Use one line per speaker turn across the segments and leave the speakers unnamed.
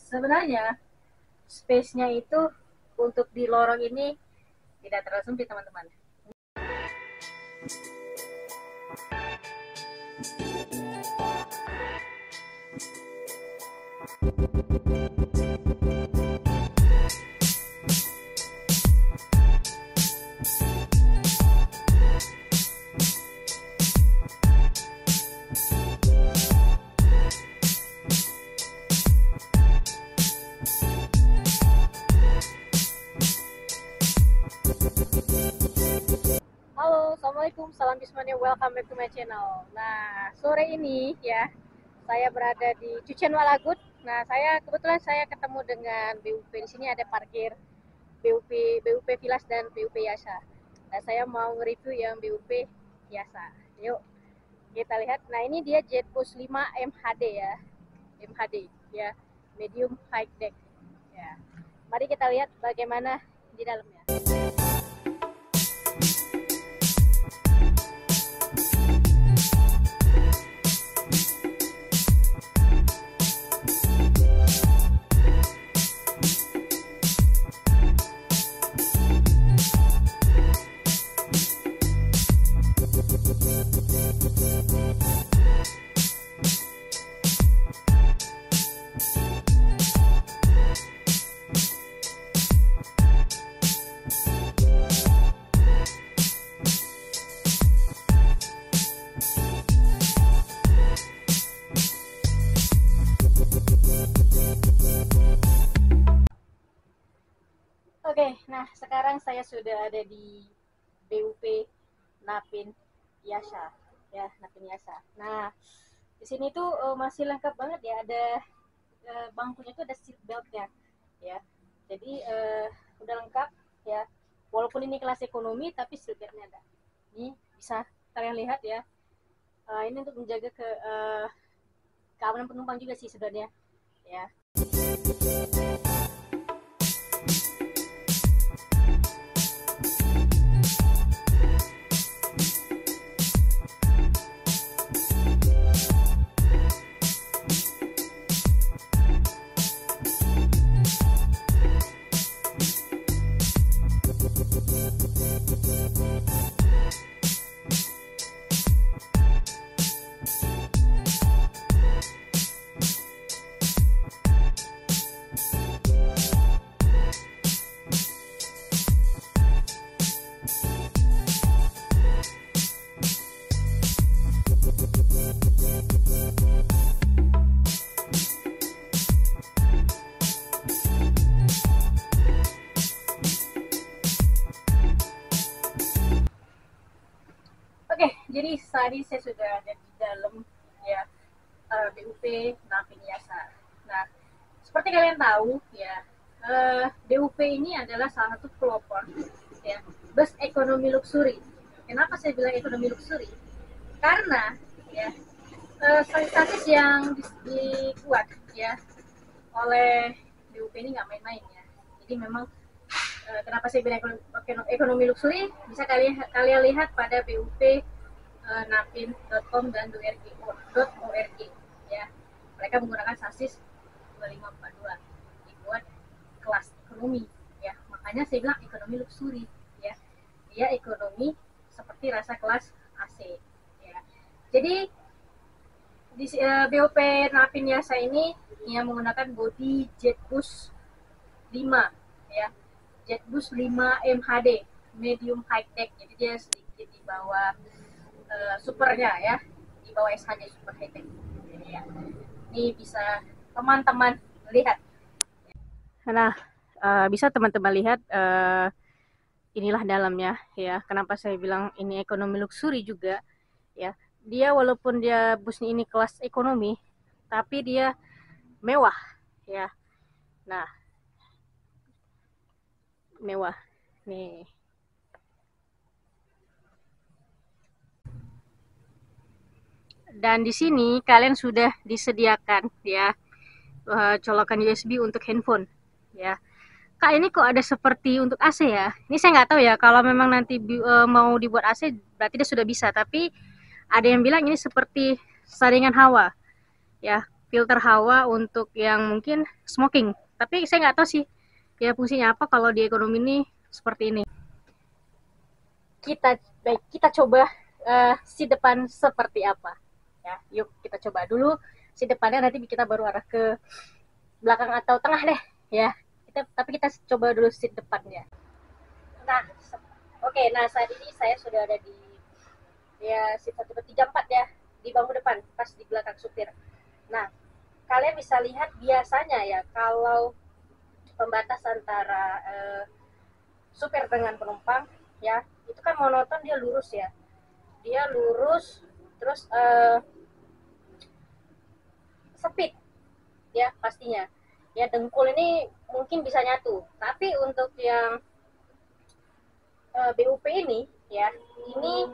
sebenarnya space-nya itu untuk di lorong ini tidak terlalu sempit, teman-teman. Halo, assalamualaikum, salam Bismania, welcome back to my channel. Nah, sore ini ya, saya berada di Cucian Walagut. Nah, kebetulan saya ketemu dengan BUP. Di sini ada parkir BUP Vilas dan BUP Yasa. Nah, saya mau nge-review yang BUP Yasa. Yuk, kita lihat. Nah, ini dia Jetbus 5 MHD ya. MHD ya, medium high deck. Ya. Mari kita lihat bagaimana di dalamnya. Oke, nah sekarang saya sudah ada di BUP Napin Yasa, ya Napin Yasa. Nah, di sini tuh masih lengkap banget ya, ada bangkunya tuh ada seat beltnya, ya. Jadi udah lengkap ya. Walaupun ini kelas ekonomi, tapi seat beltnya ada. Ini bisa kalian lihat ya. Ini untuk menjaga keamanan penumpang juga sih sebenarnya, ya. Oke, jadi tadi saya sudah ada di dalam ya BUP Napin Yasa. Nah, seperti kalian tahu ya, BUP ini adalah salah satu pelopor ya bus ekonomi luxury. Kenapa saya bilang ekonomi luxury? Karena ya sasis yang dibuat ya oleh BUP ini nggak main-main ya. Jadi memang kenapa saya bilang ekonomi luxury, bisa kalian lihat pada BUP napin.com dan .org ya. Mereka menggunakan sasis 2542 dibuat kelas ekonomi ya. Makanya saya bilang ekonomi luxury ya. Dia ekonomi seperti rasa kelas AC ya. Jadi di BUP Napin Yasa ini yang menggunakan bodi Jetbus 5 ya. Jetbus 5 MHD medium high tech, jadi dia sedikit di bawah supernya ya, di bawah SH-nya super high tech. Ya. Ini bisa teman-teman lihat. Nah, bisa teman-teman lihat inilah dalamnya ya. Kenapa saya bilang ini ekonomi luxury juga ya. Dia walaupun dia busnya ini kelas ekonomi, tapi dia mewah ya. Nah, mewah nih. Dan di sini kalian sudah disediakan ya colokan USB untuk handphone ya. Kak, ini kok ada seperti untuk AC ya? Ini saya nggak tahu ya, kalau memang nanti mau dibuat AC berarti dia sudah bisa, tapi ada yang bilang ini seperti saringan hawa ya. filter hawa untuk yang mungkin smoking. Tapi saya nggak tahu sih ya fungsinya apa kalau di ekonomi ini seperti ini. Kita coba si depan seperti apa. Ya, yuk kita coba dulu si depannya, nanti kita baru arah ke belakang atau tengah deh ya. Tapi kita coba dulu si depannya. Nah, oke, nah saat ini saya sudah ada di ya seat 1/3/4 ya, di bangku depan pas di belakang supir. Nah, kalian bisa lihat biasanya ya kalau pembatas antara supir dengan penumpang ya, itu kan monoton, dia lurus ya, dia lurus terus sempit ya pastinya ya, dengkul ini mungkin bisa nyatu. Tapi untuk yang BUP ini ya, ini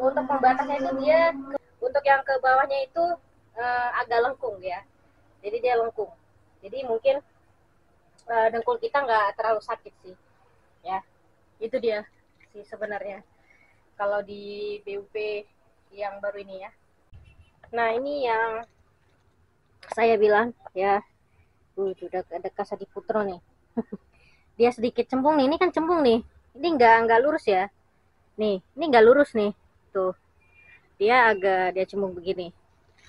untuk pembatasnya itu dia untuk yang ke bawahnya itu agak lengkung ya, jadi dia lengkung, jadi mungkin dengkul kita nggak terlalu sakit sih ya. Itu dia sih sebenarnya kalau di BUP yang baru ini ya. Nah ini yang saya bilang ya, udah ada Kasadi Putro nih. Dia sedikit cembung nih, ini kan cembung nih, ini nggak lurus ya, nih ini nggak lurus nih, tuh dia cembung begini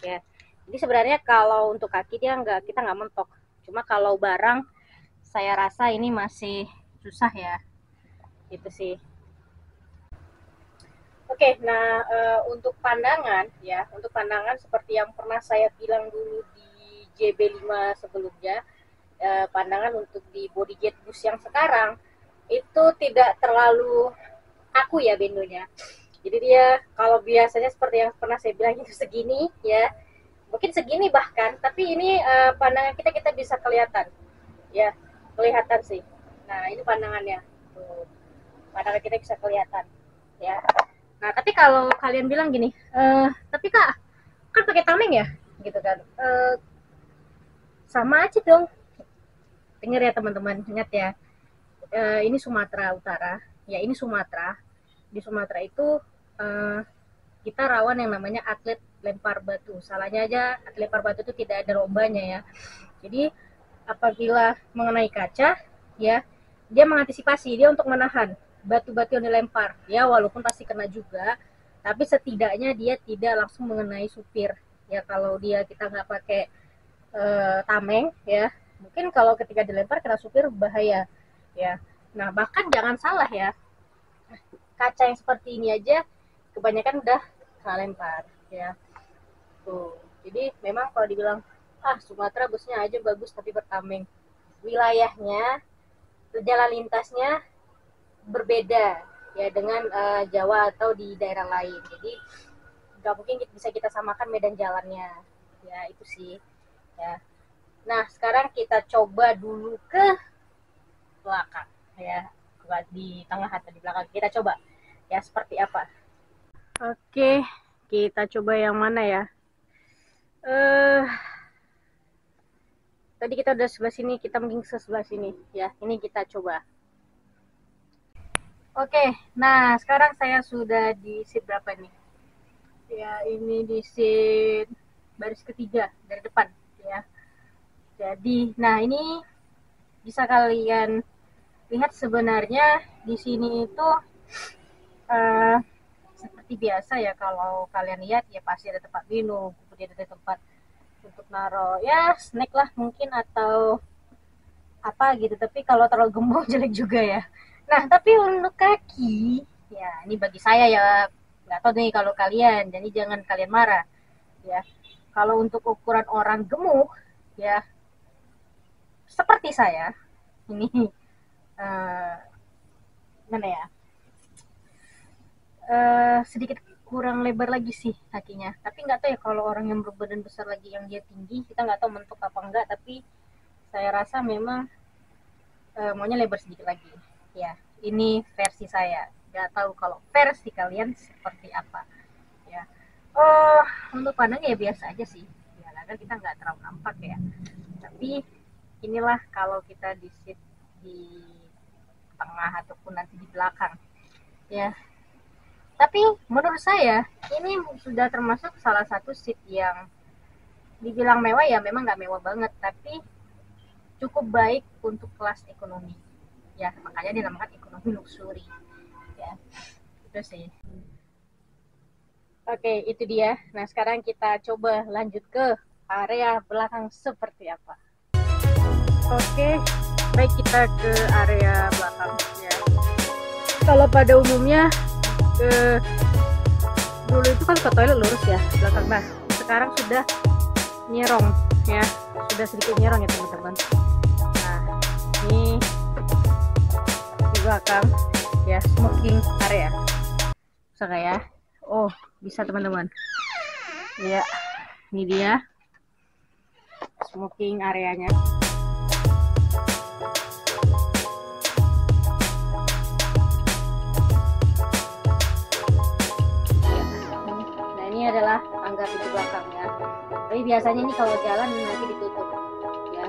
ya. Jadi sebenarnya kalau untuk kaki kita nggak mentok, cuma kalau barang saya rasa ini masih susah ya, gitu sih. Oke, nah untuk pandangan ya, untuk pandangan seperti yang pernah saya bilang dulu di JB5 sebelumnya, pandangan untuk di bodyjet bus yang sekarang itu tidak terlalu aku ya bendonya. Jadi dia kalau biasanya seperti yang pernah saya bilang itu segini ya, mungkin segini bahkan, tapi ini pandangan kita bisa kelihatan ya, kelihatan sih. Nah ini pandangannya, tuh, pandangan kita bisa kelihatan ya. Nah tapi kalau kalian bilang gini, tapi kak kan pakai tameng ya, gitu kan, sama aja dong. Dengar ya teman-teman, ingat ya, ini Sumatera Utara ya, ini Sumatera. Di Sumatera itu kita rawan yang namanya atlet lempar batu. Salahnya aja atlet lempar batu itu tidak ada lombanya ya. Jadi apabila mengenai kaca ya, dia mengantisipasi, dia untuk menahan batu-batu yang dilempar ya, walaupun pasti kena juga, tapi setidaknya dia tidak langsung mengenai supir ya. Kalau kita nggak pakai tameng ya, mungkin kalau ketika dilempar kena supir bahaya ya. Nah bahkan jangan salah ya, kaca yang seperti ini aja kebanyakan udah kena lempar ya, tuh. Jadi memang kalau dibilang Sumatera busnya aja bagus tapi bertameng, wilayahnya, jalan lintasnya berbeda ya dengan Jawa atau di daerah lain. Jadi nggak mungkin bisa kita samakan medan jalannya ya, itu sih ya. Nah sekarang kita coba dulu ke belakang ya, di tengah atau di belakang, kita coba ya seperti apa. Oke, kita coba yang mana ya. Tadi kita udah sebelah sini, kita mungkin ke sebelah sini ya. Ini kita coba. Oke, nah sekarang saya sudah di seat berapa nih? Ya, ini di seat baris ketiga dari depan ya. Jadi, nah ini bisa kalian lihat sebenarnya di sini itu seperti biasa ya, kalau kalian lihat ya pasti ada tempat minum, kemudian ada tempat untuk naruh ya snack lah mungkin atau apa gitu. Tapi kalau terlalu gembong jelek juga ya. Nah tapi untuk kaki ya, ini bagi saya ya, nggak tahu nih kalau kalian, jadi jangan kalian marah ya. Kalau untuk ukuran orang gemuk ya seperti saya ini, mana ya, sedikit kurang lebar lagi sih kakinya. Tapi nggak tahu ya kalau orang yang berbadan besar lagi, yang dia tinggi, kita nggak tahu mentok apa enggak. Tapi saya rasa memang maunya lebar sedikit lagi ya. Ini versi saya, nggak tahu kalau versi kalian seperti apa ya. Untuk pandang ya biasa aja sih ya, kan kita nggak terlalu nampak ya. Tapi inilah kalau kita di seat di tengah ataupun nanti di belakang ya. Tapi menurut saya ini sudah termasuk salah satu seat yang dibilang mewah ya memang nggak mewah banget, tapi cukup baik untuk kelas ekonomi. Ya, makanya dinamakan ekonomi luxury. Ya, itu sih. Oke, itu dia. Nah, sekarang kita coba lanjut ke area belakang seperti apa. Oke, baik kita ke area belakang ya. Kalau pada umumnya dulu itu kan ke toilet lurus ya belakang. Nah, sekarang sudah nyerong ya, sudah sedikit nyerong ya teman-teman. Nah, ini di belakang ya, smoking area. Bisa nggak ya? Oh, bisa teman-teman. Ya, ini dia smoking areanya. Nah, ini adalah tangga pintu belakang ya. Tapi biasanya ini kalau jalan nanti ditutup ya.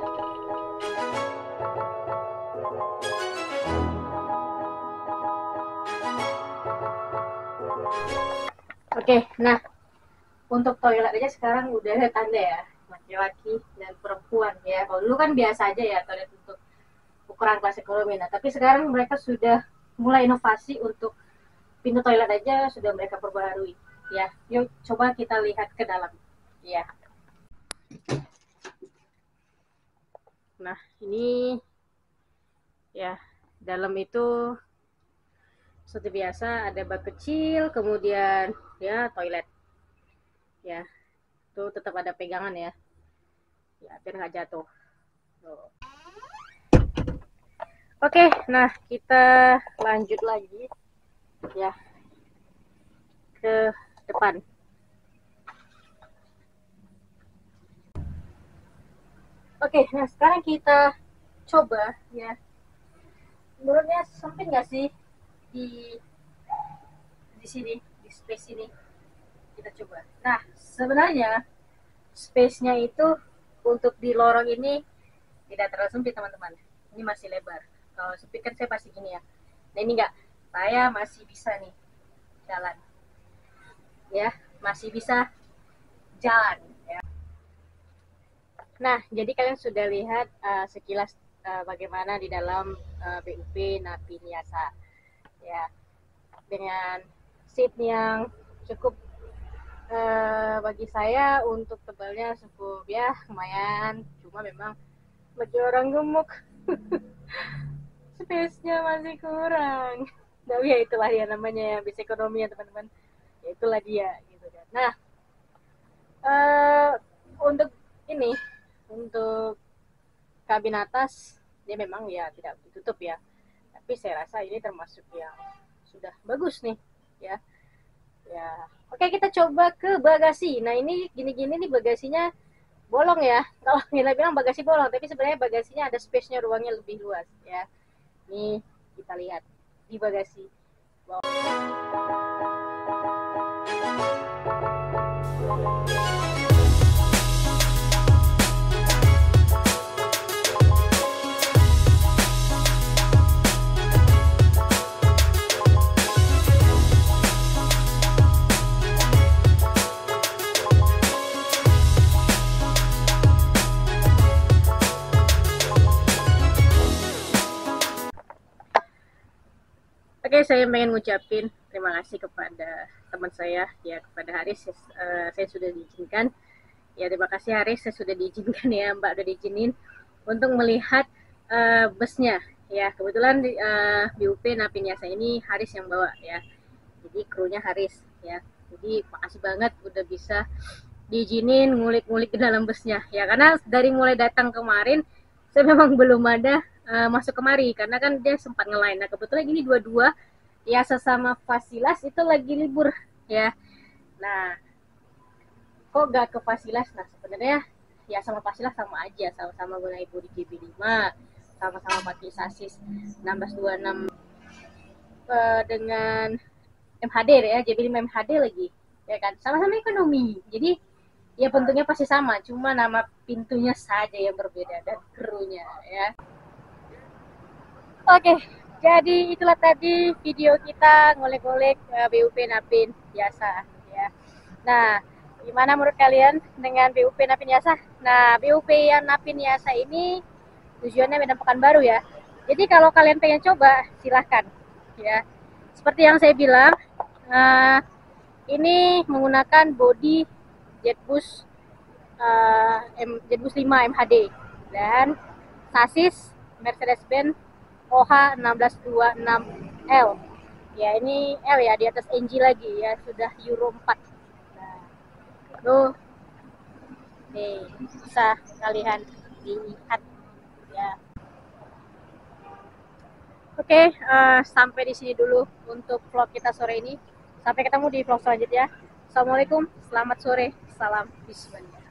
Oke, nah untuk toilet aja sekarang udah ada tanda ya, laki-laki dan perempuan ya. Kalau dulu kan biasa aja ya toilet untuk ukuran kelas ekonomi. Nah, tapi sekarang mereka sudah mulai inovasi untuk pintu toilet aja sudah mereka perbaharui ya. Yuk coba kita lihat ke dalam ya. Nah, ini ya, dalam itu seperti biasa ada bak kecil, kemudian ya toilet ya, itu tetap ada pegangan ya, biar nggak jatuh. Oke, nah kita lanjut lagi ya ke depan. Oke, nah sekarang kita coba ya, menurutnya sempit nggak sih di sini, di space ini? Kita coba. Nah, sebenarnya space-nya itu untuk di lorong ini tidak terlalu sempit teman-teman. Ini masih lebar. Kalau sempit kan saya pasti gini ya. Nah, ini enggak. Saya masih bisa nih jalan. Ya, masih bisa jalan ya. Nah, jadi kalian sudah lihat sekilas bagaimana di dalam BUP Napi Niasa ya, dengan seat yang cukup bagi saya untuk tebalnya cukup ya lumayan, cuma memang bagi orang gemuk space-nya masih kurang. Tapi ya itulah ya namanya ya bis ekonomi ya teman-teman, ya itulah dia gitu kan. Nah, untuk ini, untuk kabin atas dia memang ya tidak ditutup ya, tapi saya rasa ini termasuk yang sudah bagus nih ya. Ya, oke kita coba ke bagasi. Nah ini gini-gini nih bagasinya bolong ya. Kalau kita bilang bagasi bolong, tapi sebenarnya bagasinya ada space-nya, ruangnya lebih luas ya. Ini kita lihat di bagasi. Wow. Oke, saya pengen ngucapin terima kasih kepada teman saya ya, kepada Haris. Saya sudah diizinkan. Ya, terima kasih Haris, saya sudah diizinkan ya, Mbak udah diizinin untuk melihat busnya ya. Kebetulan BUP Napi Niasa ini Haris yang bawa ya. Jadi krunya Haris ya. Jadi makasih banget udah bisa diizinin ngulik-ngulik ke dalam busnya ya, karena dari mulai datang kemarin saya memang belum ada masuk kemari karena kan dia sempat ngelain. Nah kebetulan ini dua-dua ya sesama Fasilas itu lagi libur ya. Nah kok gak ke Fasilas? Nah sebenarnya ya sama Fasilas sama aja, sama-sama guna ibu di JB5, sama-sama pakai sasis 1626 dengan MHD ya, JB5 MHD lagi ya kan, sama-sama ekonomi. Jadi ya bentuknya pasti sama, cuma nama pintunya saja yang berbeda dan krunya ya. Oke, jadi itulah tadi video kita ngolek-ngolek BUP Napin biasa ya. Nah, Gimana menurut kalian dengan BUP Napin-Yasa? Nah, BUP yang Napin-Yasa ini tujuannya Medan Pekanbaru ya. Jadi kalau kalian pengen coba, silahkan ya. Seperti yang saya bilang, uh, ini menggunakan bodi Jetbus Jetbus 5 MHD dan sasis Mercedes-Benz OH 1626L. Ya ini L ya, di atas NG lagi ya, sudah Euro 4. Nah, itu bisa kalian lihat ya. Oke, sampai di sini dulu untuk vlog kita sore ini. Sampai ketemu di vlog selanjutnya. Assalamualaikum, selamat sore, salam Bismillah.